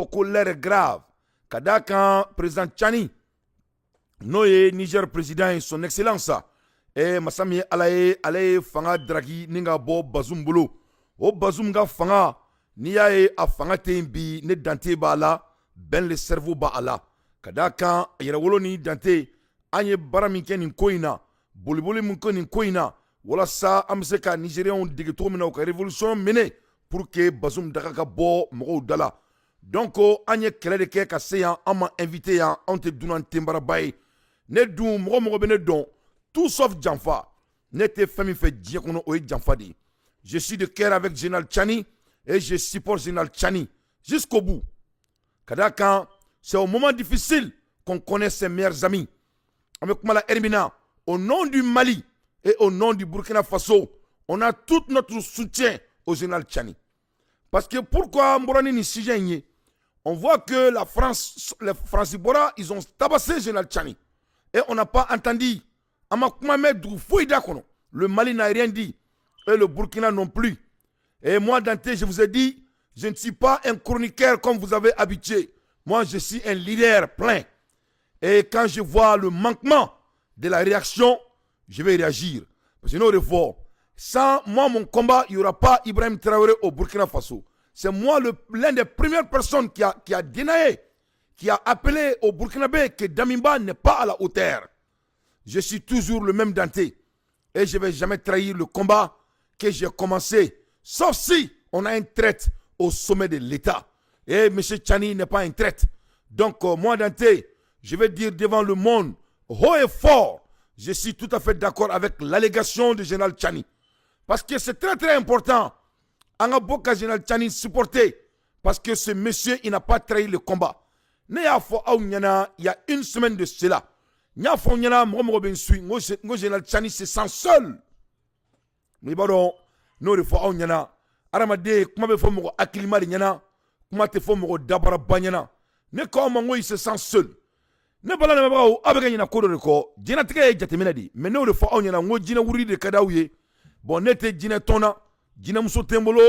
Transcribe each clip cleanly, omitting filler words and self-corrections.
colère grave. Kadaka, président Tchani, Noé, Niger président et son excellence. Et Masami alaye fanga dragi ninga bo bazumbulu. O bazumga fanga, niya a fanga tembi ne dante ba la, ben le cerveau ba ala. Kadaka, yere ni dante, anye baraminke ni koina, boliboli munko ni koina, wala sa amse ka Nigérian digi tomina ka révolution mené pour que bazum daga bo mo dala. Donc anye kele de ke ka seyan ama invité ya ante dunan tembara bay. Ne dun mo bene don tout sauf Janfa. Ne te fami fait dire qu'on a Janfa di. Je suis de cœur avec Général Tchani et je supporte Général Tchani jusqu'au bout. Kadaka, c'est au moment difficile qu'on connaît ses meilleurs amis. Avec Mala Hermina, au nom du Mali et au nom du Burkina Faso, on a tout notre soutien au Général Tchani. Parce que pourquoi Mborani ni Sijenye? On voit que la France, les Francibora, ils ont tabassé le Général Tchani. Et on n'a pas entendu. Le Mali n'a rien dit. Et le Burkina non plus. Et moi, Dante, je vous ai dit, je ne suis pas un chroniqueur comme vous avez habitué. Moi, je suis un leader plein. Et quand je vois le manquement de la réaction, je vais réagir. Parce que nous, sans moi, mon combat, il n'y aura pas Ibrahim Traoré au Burkina Faso. C'est moi l'un des premières personnes qui a dénié, qui a appelé au Burkinabé que Damimba n'est pas à la hauteur. Je suis toujours le même Dante. Et je ne vais jamais trahir le combat que j'ai commencé. Sauf si on a un traite au sommet de l'État. Et M. Tchani n'est pas un traite. Donc moi Dante, je vais dire devant le monde, haut et fort, je suis tout à fait d'accord avec l'allégation du général Tchani. Parce que c'est très très important. Angaboka général Tchani supporté. Parce que ce monsieur, il n'a pas trahi le combat. Il y a une semaine de cela. Général Tchani se sent seul. Mais bon, nous devons nyana. Aramade, comment me faut akilima nyana? Comment te faut dabara banyana? Ne comment il se sent seul. Ne bala ne ba o abega nyana kodo de ko. Dina tike jatemina di. Mais nous devons nyana ngo dina wuri de kadaouye. Bon nete dina tona, dina muso tembolo,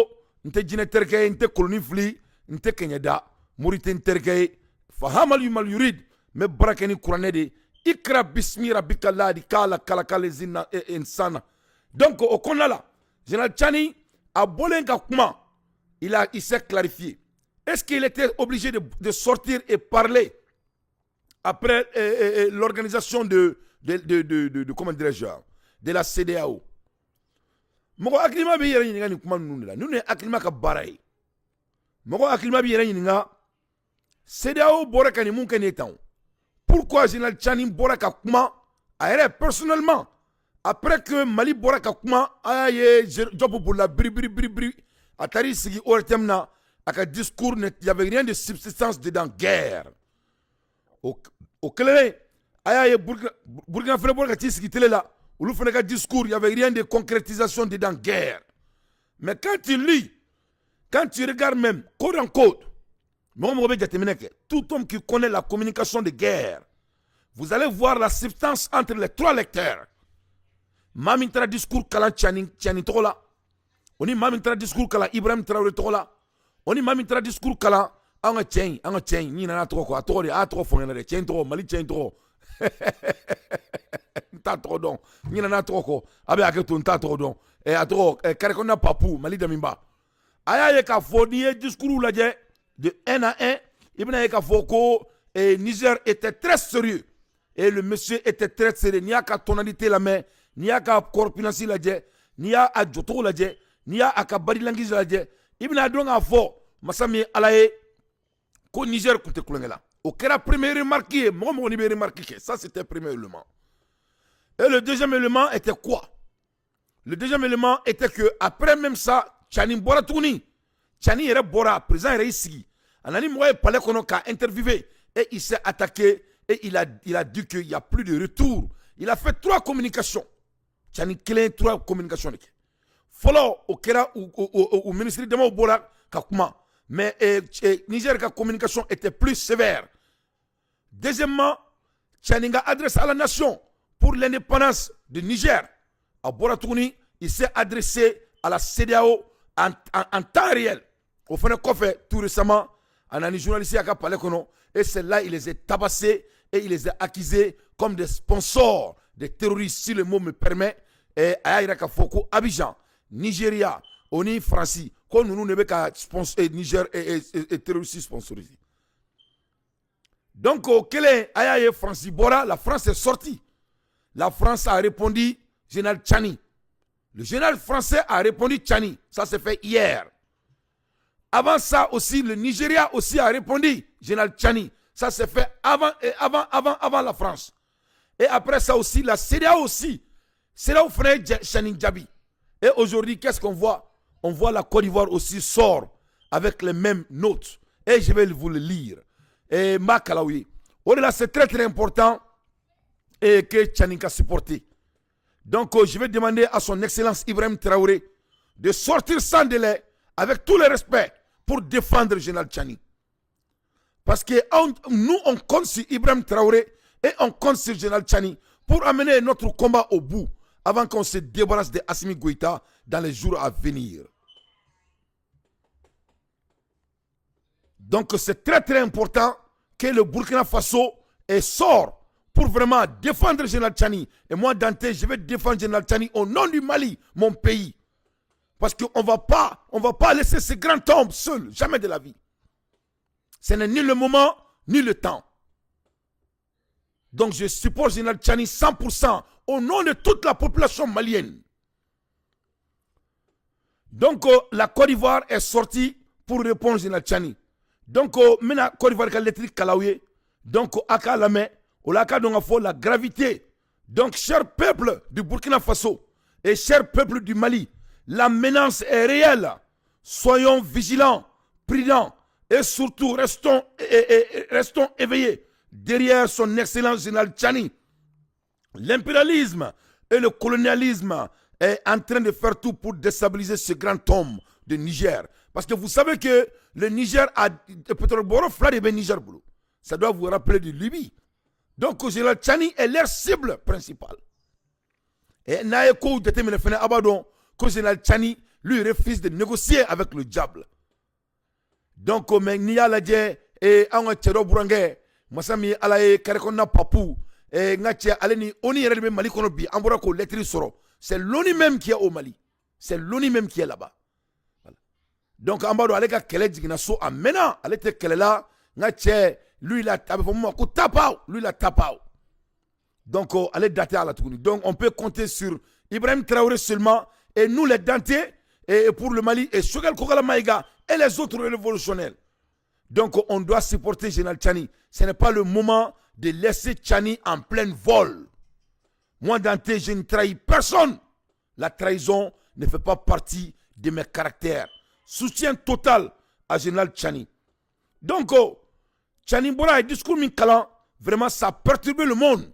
nte dina terke, nte koloni fli, nte kenyada, murite terke. Fahamal yumal yurid, me barakeni kurane de. Ikra bismi rabbika ladi kala kala zina insana. Donc au Konala, Général Tchani a bolenga kuma, il s'est clarifié. Est-ce qu'il était obligé de sortir et parler après l'organisation de comment dirais-je, de la CEDEAO? Mogo aklima bi yere nyinga ni kuma nunu la. Nunu aklima ka barai. Mogo aklima bi yere nyinga CEDEAO bora kani mun kani etan. Pourquoi Général Tchani bora ka kuma aere personnellement après que Mali bora ka kuma aye job pour la bri atari sigi ortemna aka discours il y avait rien de substance dedans guerre. Au clair aye Burkina Faso bora ka sigi télé là. Ou le discours, il n'y avait rien de concrétisation dedans guerre. Mais quand tu lis, quand tu regardes même, code en code, tout homme qui connaît la communication de guerre, vous allez voir la substance entre les trois lecteurs. Mamintra discours kala Tchani Tola, on y mamintra discours kala Ibrahim Traoré Tola, on y mamintra discours kala anga chain, ni na toko, a trop fongena chain trop, Mali chain trop. Nta trop don nyina na trop abe aketo nta trop don e atro karekona papu Mali Damimba aya ye ka fodi discours la de 1 à 1 ibna ye ka foko Niger était très sérieux et le monsieur était très sérieux ni aka tonalité la main ni aka corpulence la je ni aka joto la je ni aka body language la je ibna don a fo masami alaye ko Niger kunte kulengela. Au kera premier remarqué, moi on y remarqué, ça c'était le premier élément. Et le deuxième élément était quoi? Le deuxième élément était que après même ça, Tchani Bora Touni, Tchani era Bora, président era ici. Anani Moué Palais Kono a interviewé et il s'est attaqué et il a dit qu'il n'y a plus de retour. Il a fait 3 communications. Tchani Kelen 3 communications. Follow au kera au ministère de Bora Kakuma. Mais Niger, la communication était plus sévère. Deuxièmement, Tchaninga adresse à la nation pour l'indépendance du Niger. À Boratouni, il s'est adressé à la CEDEAO en temps réel. Au fait, tout récemment, Anani journaliste à Palais Kono. Et celle-là, il les a tabassés et il les a accusés comme des sponsors, des terroristes, si le mot me permet. Et à Iraka Foko, Abidjan, Nigeria, Oni, France, quand nous ne sponsor Niger et terroristes sponsorisés. Donc, quel est Ayaye France Bora? La France est sortie. La France a répondu général Tchani. Le général français a répondu Tchani. Ça s'est fait hier. Avant ça aussi, le Nigeria aussi a répondu général Tchani. Ça s'est fait avant la France. Et après ça aussi, la CEDEAO aussi. C'est là où frère Tchani Djabi. Et aujourd'hui, qu'est-ce qu'on voit? On voit la Côte d'Ivoire aussi sort avec les mêmes notes. Et je vais vous le lire. Et Makalaoui. Au-delà, c'est très très important et que Tchani a supporté. Donc, je vais demander à son excellence Ibrahim Traoré de sortir sans délai, avec tout le respect, pour défendre le général Tchani. Parce que nous, on compte sur Ibrahim Traoré et on compte sur le général Tchani pour amener notre combat au bout, avant qu'on se débarrasse de Assimi Goïta dans les jours à venir. Donc, c'est très très important que le Burkina Faso sort pour vraiment défendre le général Tchani. Et moi, Dante, je vais défendre le général Tchani au nom du Mali, mon pays. Parce qu'on ne va pas laisser ce grand homme seul, jamais de la vie. Ce n'est ni le moment, ni le temps. Donc je supporte le général Tchani 100% au nom de toute la population malienne. Donc la Côte d'Ivoire est sortie pour répondre au général Tchani. Donc maintenant, Côte d'Ivoire est électrique Kalaouye. Donc Aka la main. La gravité. Donc, cher peuple du Burkina Faso et cher peuple du Mali, la menace est réelle. Soyons vigilants, prudents et surtout restons éveillés derrière son excellence général Tchani. L'impérialisme et le colonialisme est en train de faire tout pour déstabiliser ce grand homme de Niger. Parce que vous savez que le Niger a peut-être Niger. Ça doit vous rappeler de Libye. Donc, le général Tchani est leur cible principale. Et Naeko détermine Abadon que le général Tchani lui refuse de négocier avec le diable. Donc, Nia Ladje et Anga Tchero Bourangé, Masami Alaye Karekona Papou, et Ngatia Aleni, Oni Relme Mali Konobi, Amborako Letri Soro. C'est l'ONU même qui est au Mali. C'est l'ONU même qui est là-bas. Voilà. Donc, Ambado Alega Kele Djignaso, Amena, Alete Kelela, Ngatia. Lui, il a tapé pour moi. Lui, il a tapé. Donc, allez dater à la tournée. Donc, on peut compter sur Ibrahim Traoré seulement. Et nous, les dentés, et pour le Mali, et Chogal Kokala Maïga, et les autres révolutionnaires. Donc, on doit supporter Général Tchani. Ce n'est pas le moment de laisser Tchani en plein vol. Moi, denté, je ne trahis personne. La trahison ne fait pas partie de mes caractères. Soutien total à Général Tchani. Donc, Tchani Bora et discours Minkalan, vraiment ça a perturbé le monde.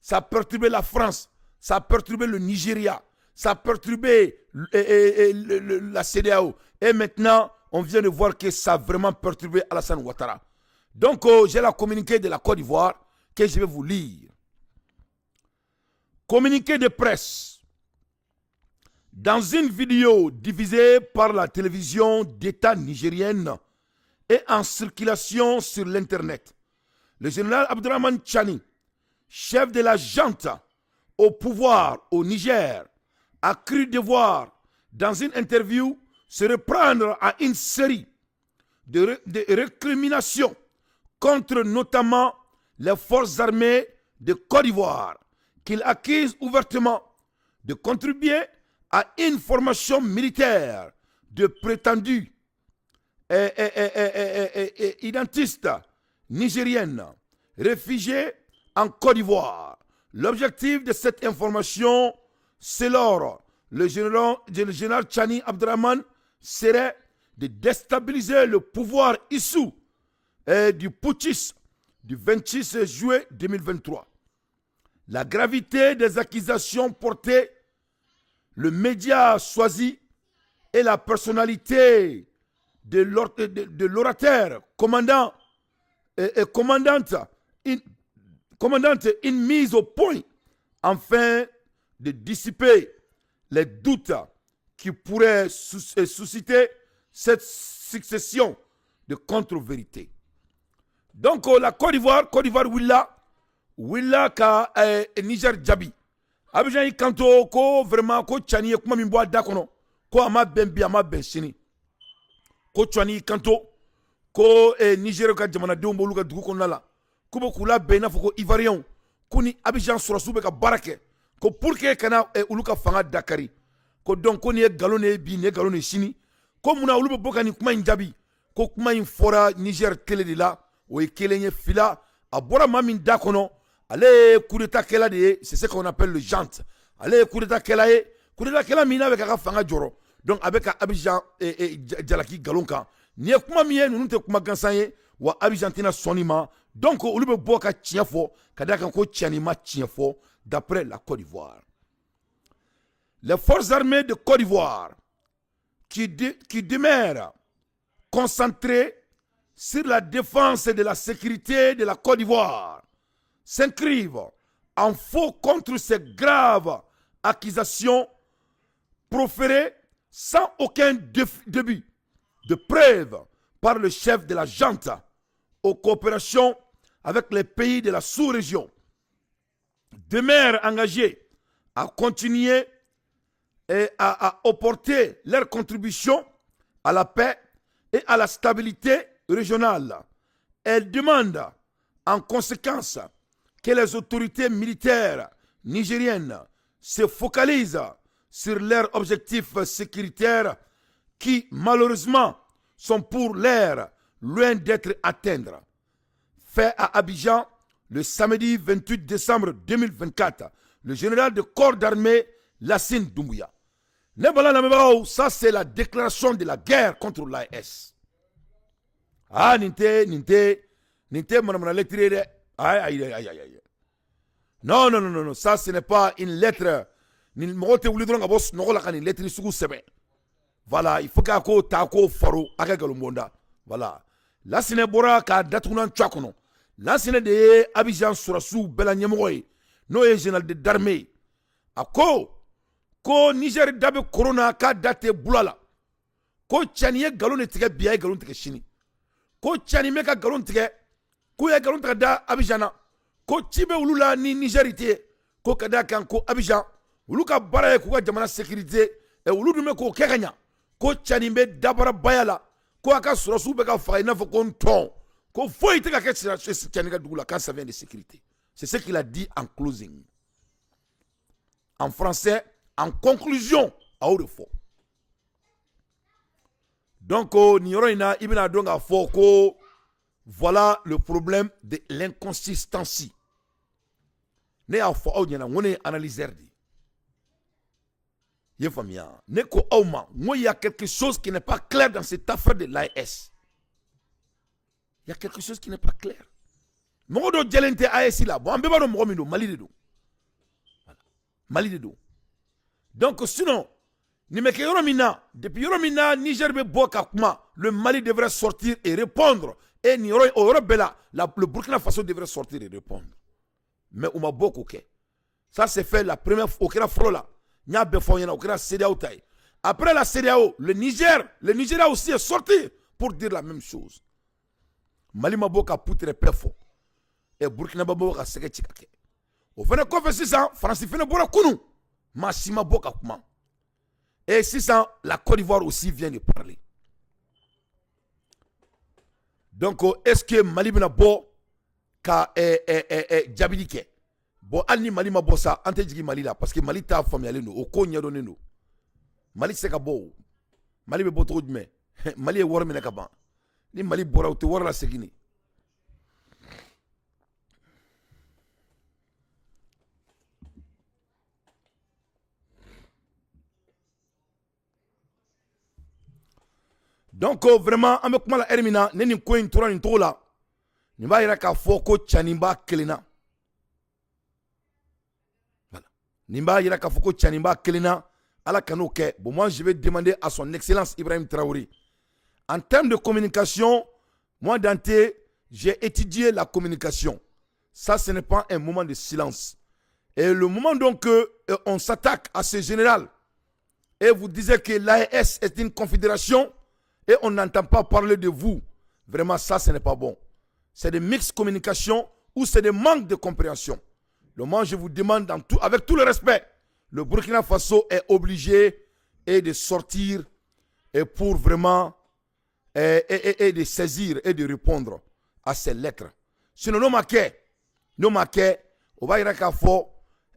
Ça a perturbé la France. Ça a perturbé le Nigeria. Ça a perturbé la CEDEAO. Et maintenant, on vient de voir que ça a vraiment perturbé Alassane Ouattara. Donc, j'ai la communiqué de la Côte d'Ivoire que je vais vous lire. Communiqué de presse. Dans une vidéo diffusée par la télévision d'État nigérienne, et en circulation sur l'internet, le général Abdourahmane Tchani, chef de la junte au pouvoir au Niger, a cru devoir, dans une interview, se reprendre à une série de récriminations contre notamment les forces armées de Côte d'Ivoire, qu'il accuse ouvertement de contribuer à une formation militaire de prétendus identiste nigérienne, réfugiée en Côte d'Ivoire. L'objectif de cette information, selon le général Tchani Abdourahmane, serait de déstabiliser le pouvoir issu du putschisme du 26 juillet 2023. La gravité des accusations portées, le média choisi et la personnalité de l'orateur, commandante, une mise au point afin de dissiper les doutes qui pourraient susciter cette succession de contre-vérité. Donc la Côte d'Ivoire Willa ka Niger Djabi. Abidjan yi kanto ko vraiment ko Tchani ye kuma min bɔ a da kɔnɔ ko a ma bɛn bi a ma bɛn sini. Ko Tchani yi kanto ko Niger ka jamanadenw b'olu ka dugu kɔnɔna la k'u bɛ k'u labɛn i n'a fɔ ko Ivoirien ko ni Abidjan sɔrɔsiw bɛ ka baara kɛ ko pour que kana olu ka fanga dakari ko donc ko nin ye nkalon de ye bi nin ye nkalon de ye sini ko munna olu bɛ bɔ ka nin kuma in jaabi ko kuma in fɔra Niger télé de la o ye kelen ye fila a bɔra maa min da kɔnɔ ale ye coup d'état kɛla de ye c'est ce qu'on appelle le junte ale ye coup d'état kɛla ye coup d'état kɛla min n'a bɛ k'a ka fanga jɔrɔ donc a bɛ ka Abidjan jalaki nkalon kan nin ye kuma min ye ninnu tɛ kuma gansan ye wa Abidjan tɛna sɔn nin ma donc olu bɛ bɔ ka tiɲɛ fɔ ka d'a kan ko Tchani ma tiɲɛ fɔ d'après la Côte d'Ivoire. Les forces armées de Côte d'Ivoire qui demeurent concentrées sur la défense de la sécurité de la Côte d'Ivoire s'inscrivent en faux contre ces graves accusations proférées sans aucun début de preuve par le chef de la junte aux coopérations avec les pays de la sous-région. Demeurent engagés à continuer et à apporter leur contribution à la paix et à la stabilité régionale. Elles demandent en conséquence que les autorités militaires nigériennes se focalisent sur leurs objectifs sécuritaires qui malheureusement sont pour l'heure loin d'être atteints. Fait à Abidjan le samedi 28 décembre 2024, le général de corps d'armée Lassine Doumbouya. Ça c'est la déclaration de la guerre contre l'AES. Ah, ninte, madame la lettre. Aïe. Non, ça ce n'est pas une lettre. Voilà, il faut qu'ako tako faro aka galombonda. Voilà. Là ce n'est bora ka datunan tchakono. Là ce n'est de Abidjan Sourassou Bela Nyemoy. No e général d'armée. Ako ko Niger dabe corona ka date bulala. Ko Tchani ye galon tige biya galon tige chini. Ko Tchani me ka galon tige ko ye galon tige da Abidjana. Ko tibe ulula ni Nigerité ko kada kan ko Abidjan ulu ka bara ko ka jamana sécurité e ulu dume ko kekanya ko Tchani be dabara bayala ko aka Sourassou be ka fa ina fo ko nton ko foi te ka ke Tchani ka dugula quand ça vient de sécurité. C'est ce qu'il a dit en closing. En français, en conclusion, à haut de fort. Donc, voilà le problème de l'inconsistancy. Il y a quelque chose qui n'est pas clair dans cette affaire de l'AES. Il y a quelque chose qui n'est pas clair. Mogo do jelente AES là, bon, on peut pas Mali de do. Mali de do. Donc sinon, depuis Yoromina, Niger be boka kuma, le Mali devrait sortir et répondre. Et le Burkina Faso devrait sortir et répondre. Mais on m'a beaucoup ok. Ça c'est fait la première fois au Frola. Nya befoyena au CEDEAO taille. Après la CEDEAO, le Nigeria aussi est sorti pour dire la même chose. Mali m'a boka poutre perfo. Et Burkina Faso a seke chikake. Au fait quoi fait 600, France fait bora kunu. Massima boka kuma. Et 600, la Côte d'Ivoire aussi vient de parler. Donc est-ce que Mali bina bo ka jabilike. Bon alni Mali ma bo ça ante jigi Mali là parce que Mali ta familial no o ko nya donné no. Mali se ka bo. Mali be bo to djme. Mali e wor mena ka ban. Ni Mali bora o te wor la segini. Donc vraiment on be kuma la hermina ne ni ko in tora ni to la ni ba ira ka fo ko Tchani ba kelina. Voilà. Ni ba ira ka fo ko Tchani ba kelina ala kano ke. Bon moi je vais demander à son excellence Ibrahim Traoré. En termes de communication, moi Dante, j'ai étudié la communication. Ça ce n'est pas un moment de silence. Et le moment donc on s'attaque à ce général et vous disiez que l'AES est une confédération et on n'entend pas parler de vous. Vraiment, ça, ce n'est pas bon. C'est des mixed communication ou c'est des manques de compréhension. Moi, je vous demande, avec tout le respect, le Burkina Faso est obligé de sortir et pour vraiment et de saisir et de répondre à ces lettres. Sinon, nos maquets, on va y aller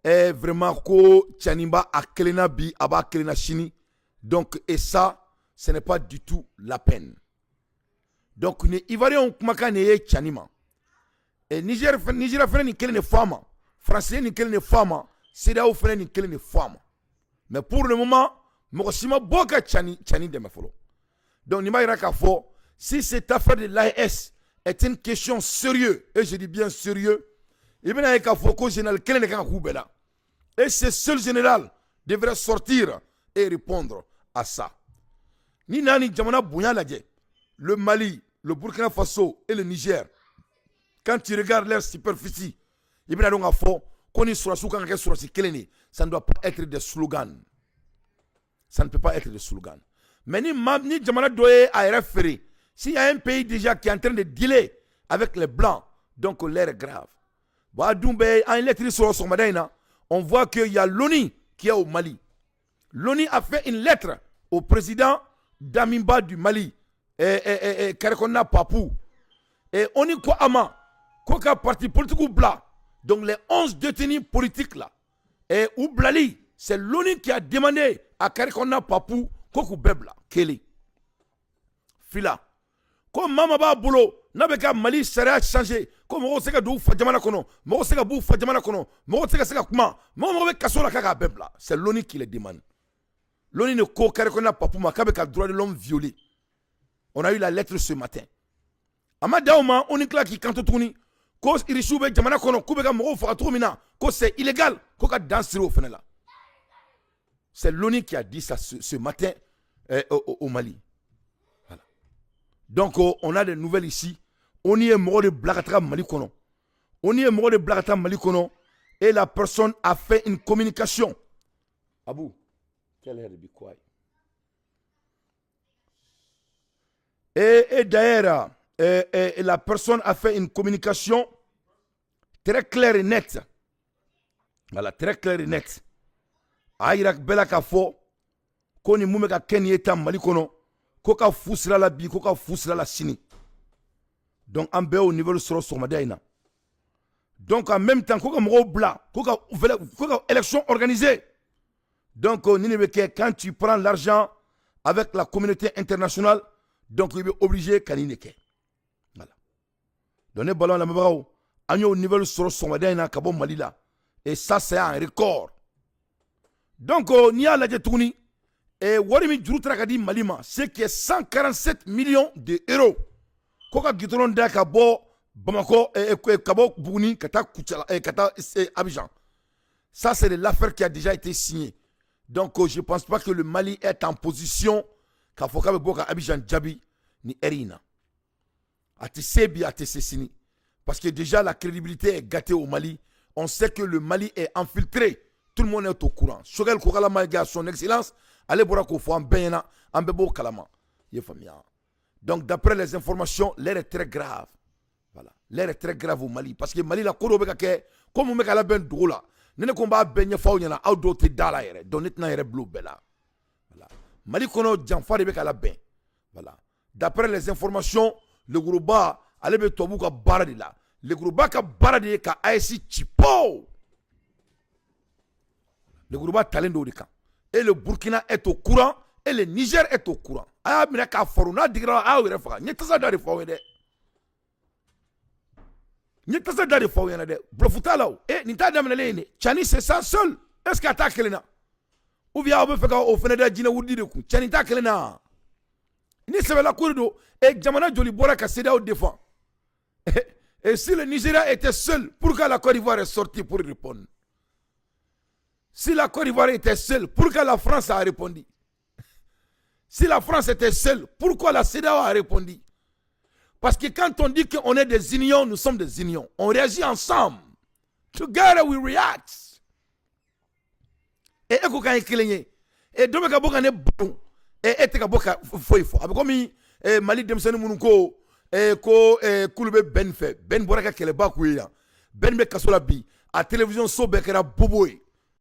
est vraiment ko Tchaniba a kelena bi aba kelena chini. Donc, et ça, ce n'est pas du tout la peine. Donc, les Ivoiriens kumaka ne ye Tchanima. Et Niger fait ni kelene fama. Français ni kelene fama. CEDEAO fait ni kelene fama. Mais pour le moment, Mokosima boka Tchani de mefolo. Donc, Nima Iraka fo, si cette affaire de l'AES est une question sérieuse, et je dis bien sérieux, il y a un foko général kelene kan koubela. Et ce seul général devrait sortir et répondre à ça. Ni nani jamana bounya ladje, le Mali, le Burkina Faso et le Niger, quand tu regardes leur superficie, il y a donc un fond qu'on est sur la soukan sur la kelene, ça ne doit pas être des slogans. Ça ne peut pas être des slogans. Mais ni jamana doye à référer. S'il y a un pays déjà qui est en train de dealer avec les blancs, donc l'air est grave. On voit qu'il y a l'ONU qui est au Mali. L'ONU a fait une lettre au président d'Amimba du Mali, Karekona Papou. Et on y quoi ama, quoi parti politique ou bla. Donc les 11 détenus politiques là, et ou blali, c'est l'ONU qui a demandé à Karekona Papou, koku bebla, Kelly. Fila. Comme Mama Ba Boulot, n'avait Mali serait changé. Comme on sait que d'où Fadjamana Kono, on sait que d'où Fadjamana Kono, on sait que c'est comment, on Kassola Kaka Bebla. C'est l'ONU qui les demande. L'ONU ne co-caracona Papou Makabeka droit de l'homme violé. On a eu la lettre ce matin. Amadauma, on est là qui quand tourne, cause Irichoube, Jamana Kono, Koubeka Moro Faratromina, cause c'est illégal, Koka danser au Fenela. C'est l'ONU qui a dit ça ce matin au Mali. Voilà. Donc, on a des nouvelles ici. On y est mort de Blagatra Malikono. On y est mort de Blagatra Malikono. Et la personne a fait une communication. Abou, tell her to be quiet. Et d'ailleurs, la personne a fait une communication très claire et nette. Voilà, très claire et nette. Aïrak Belakafo, Koni Moumeka Kenyeta Malikono, Koka Fousra la Bi, Koka Fousra la Sini. Donc, en au niveau de Soro Somadaina. Donc, en même temps, Koka Moro Bla, Koka élection organisée. Donc, quand tu prends l'argent avec la communauté internationale, donc il est obligé Kanineke. Voilà. Donnez ballon à la Mabrao. Agno au niveau de Soro Somadaina, Kabo Malila. Et ça, c'est un record. Donc, n'y a la Jetouni. Et Warimi Djoutrakadi Malima, c'est qui est 147 millions d'euros. Koka Gitron da Kabo, Bamako, et Kabo Bouni, Kata Kouchala, et Kata Abidjan. Ça, c'est l'affaire qui a déjà été signée. Donc, je ne pense pas que le Mali est en position qu'à Fokabe Boka Abidjan Djabi, ni Erina. Atisebi, Atesesini. Parce que déjà, la crédibilité est gâtée au Mali. On sait que le Mali est infiltré. Tout le monde est au courant. Shogel Kokala Maïga, son excellence, allez voir qu'on fait un bénin, un bébé Kalama. Donc, d'après les informations, l'air est très grave. Voilà. L'air est très grave au Mali. Parce que Mali, la Koro Bekake, comme on met à la ben drola, n'est combat ben yafaouina, out d'autres dala, donc n'est pas bleu bella. Voilà. Mali Kono, Djanfa de Beka la ben. Voilà. D'après les informations, le Gourouba, allez be Tobouka Baradila. Le Gourouba ka Baradé ka ASI Chipo. Le Gourouba Talendo de Kan. Et le Burkina est au courant. Et le Niger est au courant. Ah, mais la Foruna digra ah oui refa. N'y a pas de fawede. N'y a pas de fawede. Blofutala. Eh, n'y t'a jamais l'année. Chani c'est ça seul. Est-ce qu'il attaque Lena? Ou bien on veut faire au fenêtre d'Ina Woudi de coup. Chani t'a Lena. Ni se la cour d'eau. Et Jamana Jolibora ka Seda au défend. Et si le Nigeria était seul, pourquoi la Côte d'Ivoire est sortie pour répondre? Si la Côte d'Ivoire était seule, pourquoi la France a répondu? Si la France était seule, pourquoi la CEDEAO a répondu? Parce que quand on dit qu'on est des unions, nous sommes des unions. On réagit ensemble. Together we react. Et eko kan ekelenye. Et domeka boka ne bon. Et eteka boka foifo. Abekomi Mali demsene munuko ko kulu bɛ Ben fɛ Ben bɔra ka kɛlɛba k'u ye yan Ben bɛ kaso la bi a télévision so bɛɛ kɛra bobo ye